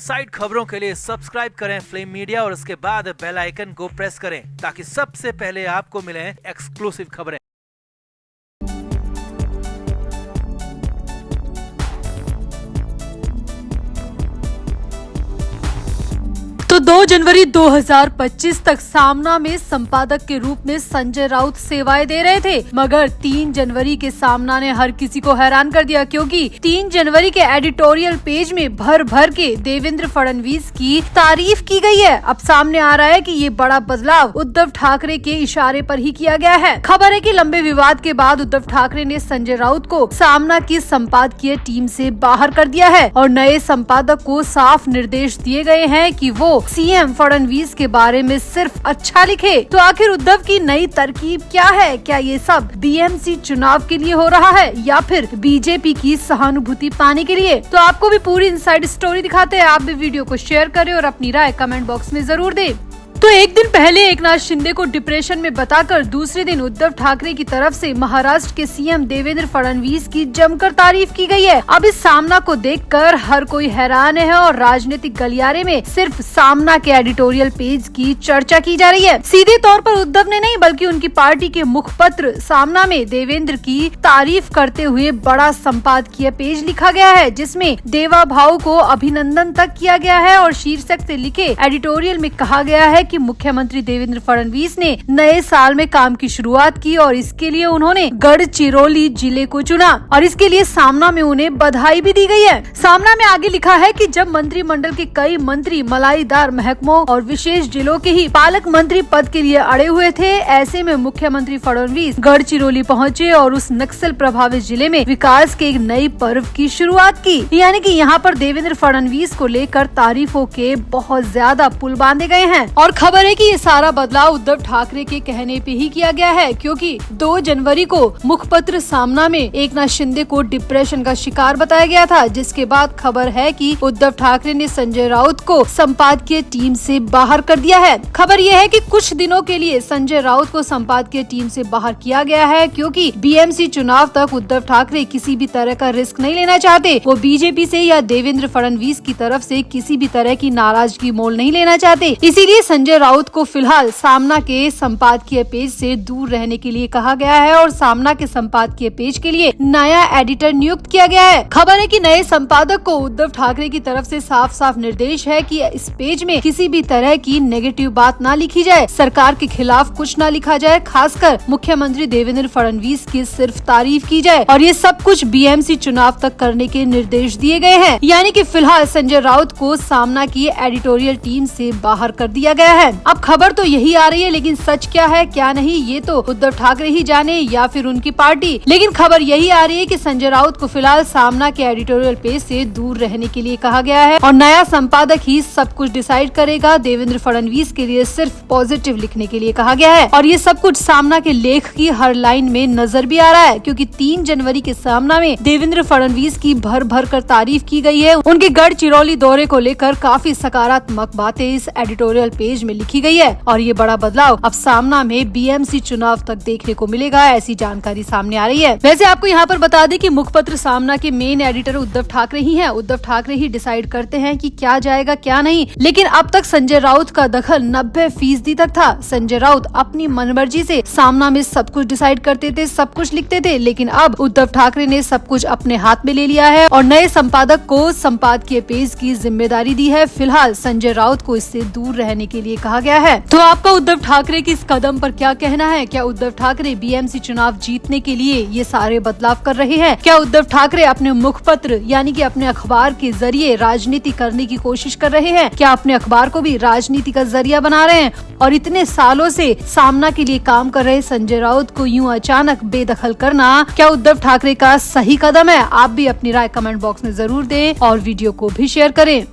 Side खबरों के लिए सब्सक्राइब करें फ्लेम मीडिया और उसके बाद बेल आइकन को प्रेस करें ताकि सबसे पहले आपको मिले एक्सक्लूसिव खबरें। तो 2 जनवरी 2025 तक सामना में संपादक के रूप में संजय राउत सेवाएं दे रहे थे, मगर 3 जनवरी के सामना ने हर किसी को हैरान कर दिया क्योंकि 3 जनवरी के एडिटोरियल पेज में भर भर के देवेंद्र फडणवीस की तारीफ की गई है। अब सामने आ रहा है कि ये बड़ा बदलाव उद्धव ठाकरे के इशारे पर ही किया गया है। खबर है कि लंबे विवाद के बाद उद्धव ठाकरे ने संजय राउत को सामना की संपादकीय टीम से बाहर कर दिया है और नए संपादक को साफ निर्देश दिए गए हैं कि वो सीएम फडणवीस के बारे में सिर्फ अच्छा लिखे। तो आखिर उद्धव की नई तरकीब क्या है? क्या ये सब बीएमसी चुनाव के लिए हो रहा है या फिर बीजेपी की सहानुभूति पाने के लिए? तो आपको भी पूरी इनसाइड स्टोरी दिखाते हैं। आप भी वीडियो को शेयर करें और अपनी राय कमेंट बॉक्स में जरूर दें। तो एक दिन पहले एकनाथ शिंदे को डिप्रेशन में बताकर दूसरे दिन उद्धव ठाकरे की तरफ से महाराष्ट्र के सीएम देवेंद्र फडणवीस की जमकर तारीफ की गई है। अब इस सामना को देखकर हर कोई हैरान है और राजनीतिक गलियारे में सिर्फ सामना के एडिटोरियल पेज की चर्चा की जा रही है। सीधे तौर पर उद्धव ने नहीं बल्कि उनकी पार्टी के मुखपत्र सामना में देवेंद्र की तारीफ करते हुए बड़ा संपादकीय पेज लिखा गया है, जिसमें देवा भाव को अभिनंदन तक किया गया है और शीर्षक से लिखे एडिटोरियल में कहा गया है कि मुख्यमंत्री देवेंद्र फडणवीस ने नए साल में काम की शुरुआत की और इसके लिए उन्होंने गढ़चिरौली जिले को चुना और इसके लिए सामना में उन्हें बधाई भी दी गई है। सामना में आगे लिखा है कि जब मंत्रिमंडल के कई मंत्री मलाईदार महकमों और विशेष जिलों के ही पालक मंत्री पद के लिए अड़े हुए थे, ऐसे में मुख्यमंत्री फडणवीस गढ़चिरौली पहुंचे और उस नक्सल प्रभावित जिले में विकास के एक नई पर्व की शुरुआत की। यानी कि यहाँ पर देवेंद्र फडणवीस को लेकर तारीफों के बहुत ज्यादा पुल बांधे गए हैं और खबर है कि ये सारा बदलाव उद्धव ठाकरे के कहने पे ही किया गया है क्योंकि 2 जनवरी को मुखपत्र सामना में एकनाथ शिंदे को डिप्रेशन का शिकार बताया गया था, जिसके बाद खबर है कि उद्धव ठाकरे ने संजय राउत को संपादकीय टीम से बाहर कर दिया है। खबर ये है कि कुछ दिनों के लिए संजय राउत को संपादकीय टीम से बाहर किया गया है क्योंकि बीएमसी चुनाव तक उद्धव ठाकरे किसी भी तरह का रिस्क नहीं लेना चाहते। वो बीजेपी से या देवेंद्र फडणवीस की तरफ से किसी भी तरह की नाराजगी मोल नहीं लेना चाहते, इसीलिए संजय राउत को फिलहाल सामना के संपादकीय पेज से दूर रहने के लिए कहा गया है और सामना के संपादकीय पेज के लिए नया एडिटर नियुक्त किया गया है। खबर है कि नए संपादक को उद्धव ठाकरे की तरफ से साफ साफ निर्देश है कि इस पेज में किसी भी तरह की नेगेटिव बात ना लिखी जाए, सरकार के खिलाफ कुछ ना लिखा जाए, खासकर मुख्यमंत्री देवेंद्र फडणवीस की सिर्फ तारीफ की जाए और ये सब कुछ बीएमसी चुनाव तक करने के निर्देश दिए गए हैं। यानी कि फिलहाल संजय राउत को सामना की एडिटोरियल टीम से बाहर कर दिया गया है। अब खबर तो यही आ रही है, लेकिन सच क्या है क्या नहीं ये तो उद्धव ठाकरे ही जाने या फिर उनकी पार्टी। लेकिन खबर यही आ रही है कि संजय राउत को फिलहाल सामना के एडिटोरियल पेज से दूर रहने के लिए कहा गया है और नया संपादक ही सब कुछ डिसाइड करेगा। देवेंद्र फडणवीस के लिए सिर्फ पॉजिटिव लिखने के लिए कहा गया है और ये सब कुछ सामना के लेख की हर लाइन में नजर भी आ रहा है क्योंकि 3 जनवरी के सामना में देवेंद्र फडणवीस की भर भर कर तारीफ की गई है। उनके गढ़चिरौली दौरे को लेकर काफी सकारात्मक बातें इस एडिटोरियल पेज में लिखी गई है और ये बड़ा बदलाव अब सामना में बीएमसी चुनाव तक देखने को मिलेगा, ऐसी जानकारी सामने आ रही है। वैसे आपको यहाँ पर बता दें कि मुखपत्र सामना के मेन एडिटर उद्धव ठाकरे ही हैं। उद्धव ठाकरे ही डिसाइड करते हैं कि क्या जाएगा क्या नहीं, लेकिन अब तक संजय राउत का दखल 90% तक था। संजय राउत अपनी मनमर्जी से सामना में सब कुछ डिसाइड करते थे, सब कुछ लिखते थे, लेकिन अब उद्धव ठाकरे ने सब कुछ अपने हाथ में ले लिया है और नए संपादक को संपादकीय पेज की जिम्मेदारी दी है। फिलहाल संजय राउत को इससे दूर रहने के लिए कहा गया है। तो आपका उद्धव ठाकरे की इस कदम पर क्या कहना है? क्या उद्धव ठाकरे बीएमसी चुनाव जीतने के लिए ये सारे बदलाव कर रहे हैं? क्या उद्धव ठाकरे अपने मुखपत्र यानी कि अपने अखबार के जरिए राजनीति करने की कोशिश कर रहे हैं? क्या अपने अखबार को भी राजनीति का जरिया बना रहे हैं? और इतने सालों से सामना के लिए काम कर रहे संजय राउत को यूं अचानक बेदखल करना क्या उद्धव ठाकरे का सही कदम है? आप भी अपनी राय कमेंट बॉक्स में जरूर दें और वीडियो को भी शेयर करें।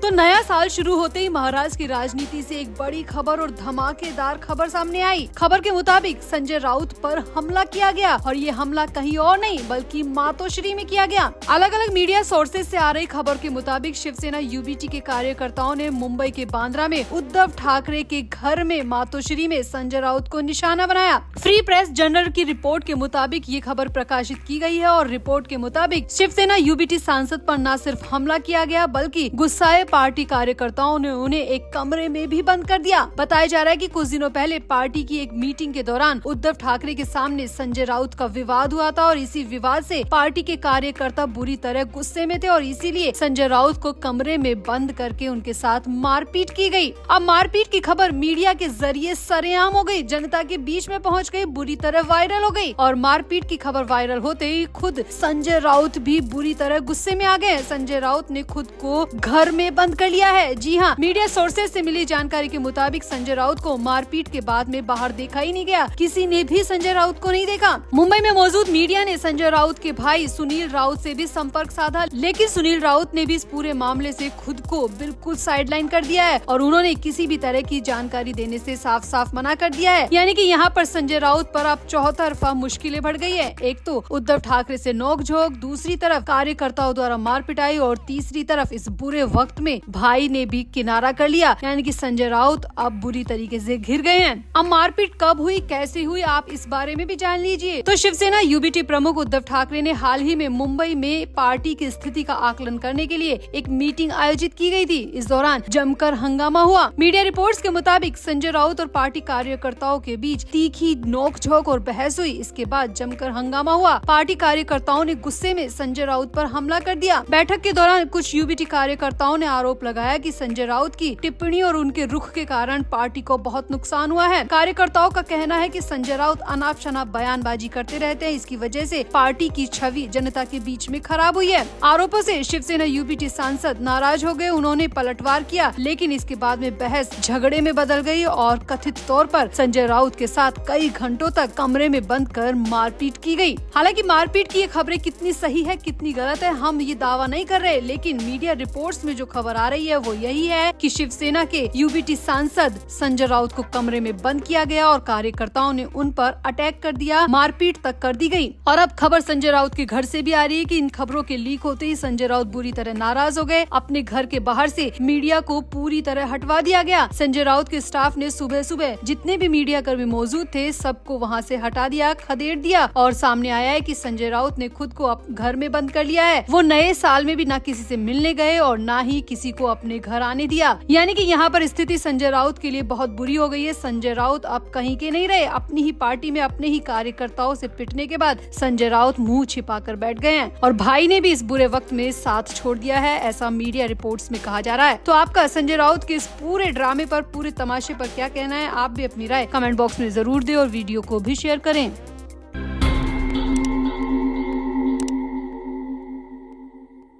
तो नया साल शुरू होते ही महाराष्ट्र की राजनीति से एक बड़ी खबर और धमाकेदार खबर सामने आई। खबर के मुताबिक संजय राउत पर हमला किया गया और ये हमला कहीं और नहीं बल्कि मातोश्री में किया गया। अलग अलग मीडिया सोर्सेज से आ रही खबर के मुताबिक शिवसेना यूबीटी के कार्यकर्ताओं ने मुंबई के बांद्रा में उद्धव ठाकरे के घर में मातोश्री में संजय राउत को निशाना बनाया। फ्री प्रेस जर्नल की रिपोर्ट के मुताबिक ये खबर प्रकाशित की गई है और रिपोर्ट के मुताबिक शिवसेना यूबीटी सांसद पर न सिर्फ हमला किया गया बल्कि गुस्साए पार्टी कार्यकर्ताओं ने उन्हें एक कमरे में भी बंद कर दिया। बताया जा रहा है कि कुछ दिनों पहले पार्टी की एक मीटिंग के दौरान उद्धव ठाकरे के सामने संजय राउत का विवाद हुआ था और इसी विवाद से पार्टी के कार्यकर्ता बुरी तरह गुस्से में थे और इसीलिए संजय राउत को कमरे में बंद करके उनके साथ मारपीट की गई। अब मारपीट की खबर मीडिया के जरिए सरेआम हो गई, जनता के बीच में पहुंच गई, बुरी तरह वायरल हो गई और मारपीट की खबर वायरल होते ही खुद संजय राउत भी बुरी तरह गुस्से में आ गए। संजय राउत ने खुद को घर में बंद कर लिया है। जी हाँ, मीडिया सोर्सेज से मिली जानकारी के मुताबिक संजय राउत को मारपीट के बाद में बाहर देखा ही नहीं गया, किसी ने भी संजय राउत को नहीं देखा। मुंबई में मौजूद मीडिया ने संजय राउत के भाई सुनील राउत से भी संपर्क साधा, लेकिन सुनील राउत ने भी इस पूरे मामले से खुद को बिल्कुल साइडलाइन कर दिया है और उन्होंने किसी भी तरह की जानकारी देने से साफ साफ मना कर दिया है। यानी कि यहाँ पर संजय राउत पर अब चौतरफा मुश्किलें बढ़ गई है। एक तो उद्धव ठाकरे से नोकझोंक, दूसरी तरफ कार्यकर्ताओं द्वारा मार पिटाई और तीसरी तरफ इस बुरे वक्त में भाई ने भी किनारा कर लिया। यानी कि संजय राउत अब बुरी तरीके से घिर गए हैं। अब मारपीट कब हुई, कैसे हुई, आप इस बारे में भी जान लीजिए। तो शिवसेना यूबीटी प्रमुख उद्धव ठाकरे ने हाल ही में मुंबई में पार्टी की स्थिति का आकलन करने के लिए एक मीटिंग आयोजित की गई थी। इस दौरान जमकर हंगामा हुआ। मीडिया रिपोर्ट्स के मुताबिक संजय राउत और पार्टी कार्यकर्ताओं के बीच तीखी नोकझोंक और बहस हुई। इसके बाद जमकर हंगामा हुआ। पार्टी कार्यकर्ताओं ने गुस्से में संजय राउत पर हमला कर दिया। बैठक के दौरान कुछ यूबीटी कार्यकर्ताओं ने आरोप लगाया कि संजय राउत की टिप्पणी और उनके रुख के कारण पार्टी को बहुत नुकसान हुआ है। कार्यकर्ताओं का कहना है कि संजय राउत अनाप शनाप बयानबाजी करते रहते हैं, इसकी वजह से पार्टी की छवि जनता के बीच में खराब हुई है। आरोपों से शिवसेना यूबीटी सांसद नाराज हो गए, उन्होंने पलटवार किया, लेकिन इसके बाद में बहस झगड़े में बदल गई और कथित तौर पर संजय राउत के साथ कई घंटों तक कमरे में बंद कर मारपीट की गई। हालांकि मारपीट की ये खबरें कितनी सही है कितनी गलत है हम ये दावा नहीं कर रहे, लेकिन मीडिया रिपोर्ट्स में जो खबर आ रही है वो यही है कि शिवसेना के यूबीटी सांसद संजय राउत को कमरे में बंद किया गया और कार्यकर्ताओं ने उन पर अटैक कर दिया, मारपीट तक कर दी गई। और अब खबर संजय राउत के घर से भी आ रही है कि इन खबरों के लीक होते ही संजय राउत बुरी तरह नाराज हो गए। अपने घर के बाहर से मीडिया को पूरी तरह हटवा दिया गया। संजय राउत के स्टाफ ने सुबह सुबह जितने भी मीडिया कर्मी मौजूद थे सबको वहां से हटा दिया, खदेड़ दिया और सामने आया है कि संजय राउत ने खुद को घर में बंद कर लिया है। वो नए साल में भी ना किसी से मिलने गए और ना ही किसी को अपने घर आने दिया। यानी कि यहाँ पर स्थिति संजय राउत के लिए बहुत बुरी हो गई है। संजय राउत अब कहीं के नहीं रहे। अपनी ही पार्टी में अपने ही कार्यकर्ताओं से पिटने के बाद संजय राउत मुंह छिपाकर बैठ गए हैं और भाई ने भी इस बुरे वक्त में साथ छोड़ दिया है, ऐसा मीडिया रिपोर्ट्स में कहा जा रहा है। तो आपका संजय राउत के इस पूरे ड्रामे पर, पूरे तमाशे पर क्या कहना है? आप भी अपनी राय कमेंट बॉक्स में जरूर दें और वीडियो को भी शेयर करें।